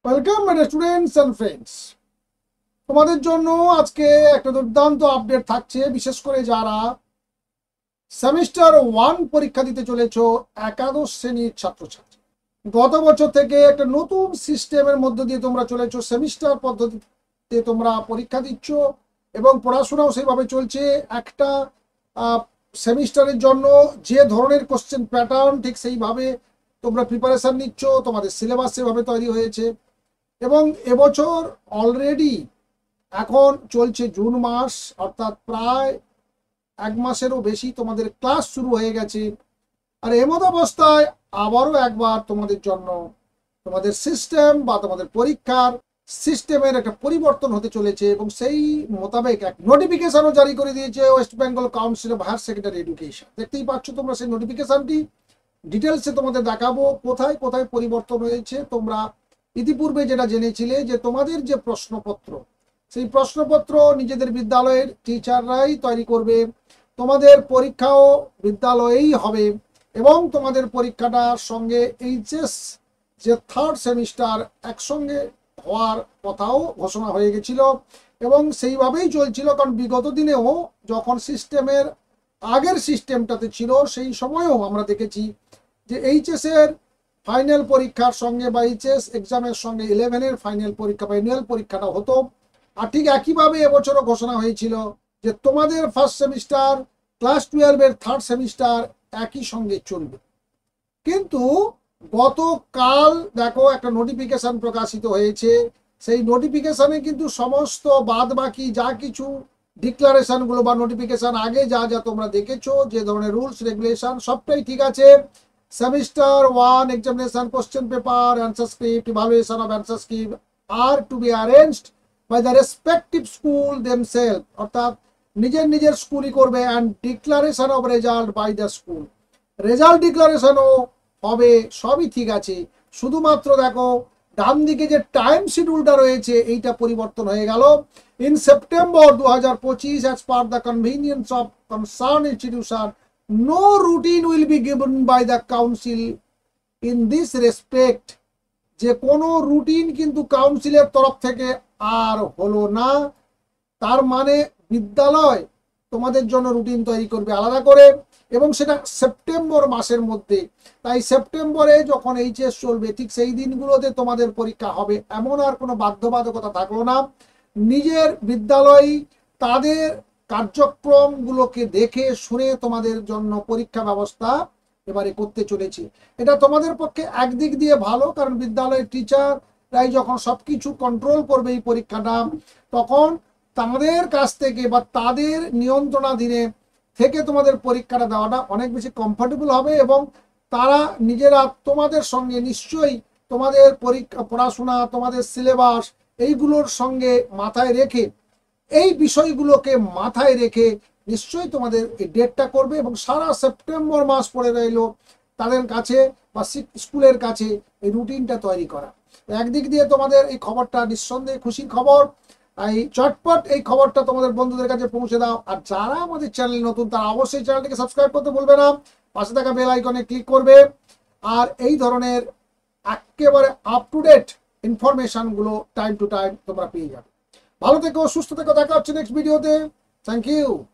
Welcome students and friends. তোমাদের জন্য আজকে একটা দুর্দান্ত আপডেট থাকছে, বিশেষ করে যারা সেমিস্টার 1 পরীক্ষা দিতে চলেছো, একাদশ শ্রেণীর ছাত্রছাত্রী। গত বছর থেকে একটা নতুন সিস্টেমের মধ্য দিয়ে তোমরা চলেছো, সেমিস্টার পদ্ধতিতে তোমরা পরীক্ষা দিচ্ছ এবং পড়াশোনাও সেইভাবে চলছে। একটা সেমিস্টারের জন্য যে ধরনের কোশ্চেন প্যাটার্ন, ঠিক সেইভাবে তোমরা প্রিপারেশন নিচ্ছ, তোমাদের সিলেবাস সেভাবে তৈরি হয়েছে। এবং এবছর অলরেডি এখন চলছে জুন মাস, অর্থাৎ প্রায় এক মাসেরও বেশি তোমাদের ক্লাস শুরু হয়ে গেছে। আর এমত অবস্থায় আবারও একবার তোমাদের জন্য তোমাদের সিস্টেম বা তোমাদের পরীক্ষার সিস্টেমের একটা পরিবর্তন হতে চলেছে এবং সেই মোতাবেক এক নোটিফিকেশনও জারি করে দিয়েছে West Bengal Council of Higher Secondary Education. দেখতেই পাচ্ছ তোমরা সেই নোটিফিকেশনটি, ডিটেলসে তোমাদের দেখাবো কোথায় কোথায় পরিবর্তন হয়েছে। তোমরা ইতিপূর্বে যেটা জেনেছিলে যে তোমাদের যে প্রশ্নপত্র, সেই প্রশ্নপত্র নিজেদের বিদ্যালয়ের টিচাররাই তৈরি করবে, তোমাদের পরীক্ষাও বিদ্যালয়েই হবে এবং তোমাদের পরীক্ষাটার সঙ্গে এইচএস যে থার্ড সেমিস্টার একসঙ্গে হওয়ার কথাও ঘোষণা হয়ে গেছিল এবং সেইভাবেই চলছিল। কারণ বিগত দিনেও যখন সিস্টেমের আগের সিস্টেমটাতে ছিল, সেই সময়েও আমরা দেখেছি যে এইচএস এর ফাইনাল পরীক্ষার সঙ্গে বা এইচএস এক্সামের সঙ্গে 11-এর ফাইনাল পরীক্ষা বা অ্যানুয়াল পরীক্ষাটা হতো। আর ঠিক একইভাবে এবছরও ঘোষণা হয়েছিল যে তোমাদের ফার্স্ট সেমিস্টার, ক্লাস 12-এর থার্ড সেমিস্টার একই সঙ্গে চলবে। কিন্তু গতকাল দেখো একটা নোটিফিকেশন প্রকাশিত হয়েছে। সেই নোটিফিকেশনে কিন্তু সমস্ত বাদ বাকি যা কিছু ডিক্লারেশনগুলো বা নোটিফিকেশন আগে যা যা তোমরা দেখেছো, যে ধরনের রুলস রেগুলেশন, সবটাই ঠিক আছে। Semester 1 examination question paper, answer script, evaluation of answer script are to be arranged by the respective school themselves, অর্থাৎ নিজের নিজের স্কুলই করবে, and declaration of result by the school, result ডিক্লারেশনও হবে। সবই ঠিক আছে, শুধুমাত্র দেখো ডান দিকে যে টাইম শিডিউলটা রয়েছে এইটা পরিবর্তন হয়ে গেল। In September 2025 as per the convenience of concerned institution, no routine will be given by the council in this respect, যে কোনো রুটিন কিন্তু কাউন্সিলের তরফ থেকে আর হলো না। তার মানে বিদ্যালয় তোমাদের জন্য রুটিন তৈরি করবে আলাদা করে এবং সেটা সেপ্টেম্বর মাসের মধ্যে। তাই সেপ্টেম্বরে যখন এইচএস চলবে ঠিক সেই দিনগুলোতে তোমাদের পরীক্ষা হবে, এমন আর কোনো বাধ্যবাধকতা থাকলো না। নিজের বিদ্যালয় তাদের কার্যক্রমগুলোকে দেখে শুনে তোমাদের জন্য পরীক্ষা ব্যবস্থা এবারে করতে চলেছে। এটা তোমাদের পক্ষে একদিক দিয়ে ভালো, কারণ বিদ্যালয়ের টিচাররাই যখন সবকিছু কন্ট্রোল করবে এই পরীক্ষাটা, তখন তাদের কাছ থেকে বা তাদের নিয়ন্ত্রণাধীনে থেকে তোমাদের পরীক্ষাটা দেওয়াটা অনেক বেশি কমফোর্টেবল হবে এবং তারা নিজেরা তোমাদের সঙ্গে নিশ্চয়ই তোমাদের পরীক্ষা, পড়াশোনা, তোমাদের সিলেবাস এইগুলোর সঙ্গে মাথায় রেখে, এই বিষয়গুলোকে মাথায় রেখে নিশ্চয়ই তোমাদের এই ডেটটা করবে এবং সারা সেপ্টেম্বর মাস পড়ে রইল তাদের কাছে বা স্কুলের কাছে এই রুটিনটা তৈরি করা। একদিক দিয়ে তোমাদের এই খবরটা নিঃসন্দেহে খুশির খবর। এই চটপট এই খবরটা তোমাদের বন্ধুদের কাছে পৌঁছে দাও। আর যারা আমাদের চ্যানেল নতুন, তারা অবশ্যই চ্যানেলটিকে সাবস্ক্রাইব করতে ভুলবে না, পাশে থাকা বেল আইকনে ক্লিক করবে আর এই ধরনের একেবারে আপ টু ডেট ইনফরমেশনগুলো টাইম টু টাইম তোমরা পেয়ে যাবে। ভালো থেকো, সুস্থ থেকো, দেখা হচ্ছে নেক্সট ভিডিওতে। Thank you.